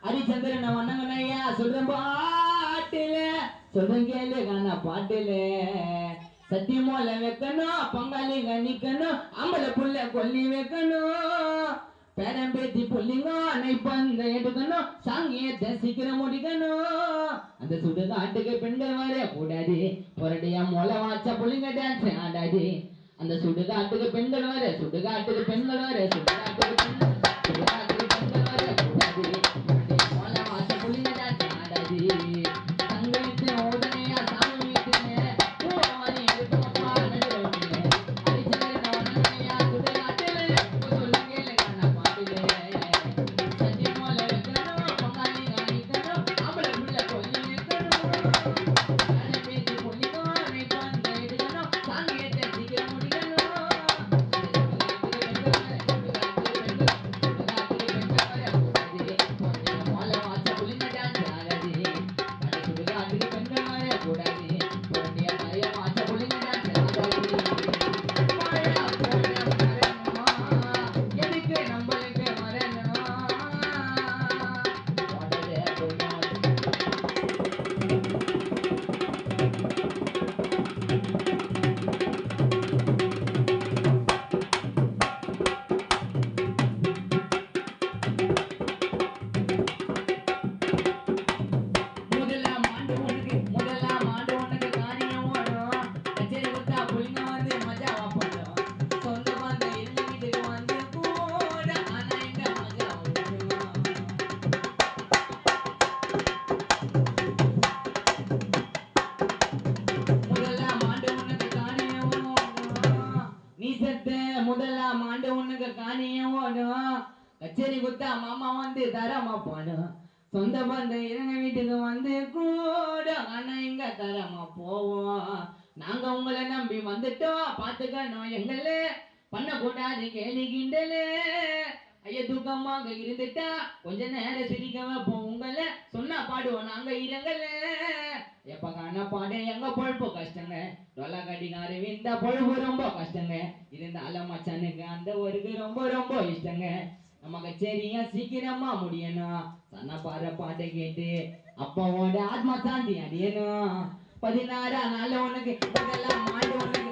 ஹரிச்சந்திரன் வண்ணங்கனையா சொல்றேன் பாட்டில சொல்றேன் கேளு காண பாட்டில சத்தியமோல வைக்கணும் பங்காளி கணிக்கணும் அம்பளை புள்ள கொல்லி வைக்கணும் பேரம் பேத்தி புள்ளிங்க நைப்பந்த எடுக்கணும் சாங்கியத்தை சீக்கிரம் முடிக்கணும் அந்த சுடுகாட்டுக்கு பெண்கள் வர கூடாது பொரடியா மொளை வாச்சா புள்ளிங்க டான்ஸ் ஆடாது அந்த சுடுகாட்டுக்கு பெண்கள் வர சுடுகாட்டுக்கு பெண்கள் வர சுடுகாட்டுக்கு பெண்கள் சுடுகாட்டுக்கு பெண்கள் வர கூடாது மொளை வாச்சா புள்ளிங்க டான்ஸ் ஆடாது சங்கீத்து ஓதனையா சாமி வீட்டுன்னு பூவாரி எடுப்பா நடுரோட்டிலே அரிச்சந்திரன் வண்ணனையா சுடுகாட்டிலே சொல்லுங்க காண பாட்டிலே சத்தியமோல வைக்கணும் பங்காளி காணிக்கணும் அம்பளை புள்ள கொல்லி வைக்கணும் பேரம் பேத்தி புள்ளிங்க நைப்பந்த எடுக்கணும் சாங்கியத்தை சீக்கிரம் முடிக்கணும் முதலாம் ஆண்டு உனக்கு காணியம் ஓடும் கச்சேரி குத்தா மாமா வந்து தரமா போடும் சொந்த பந்த இறங்க வீட்டுக்கு வந்து கூட ஆனா இங்க தரமா போவோம் நாங்க உங்களை நம்பி வந்துட்டோம் பாத்துக்கணும் எங்களே பண்ணக்கூடாது கேலி கிண்டலே ஐயா தூக்கமாக இருந்துட்டா கொஞ்ச நேரம் சிரிக்க வைப்போம் உங்களை சொன்னா பாடுவோம் நாங்க இரங்கலே எப்ப காண பாடு எங்க பொழப்பு கஷ்டங்க டொலா கடிகாரு இந்த பொழப்பு ரொம்ப கஷ்டங்க இருந்தாலும் மச்சானுக்கு அந்த ஒருக்கு ரொம்ப ரொம்ப இஷ்டங்க நம்ம கச்சேரியா சீக்கிரமா முடியணும் சன்ன பாரு பாட்டை கேட்டு அப்பாவோட ஆத்மா சாந்தி அடையணும் 16 நாள் உனக்கு முதலாம் ஆண்டு உனக்கு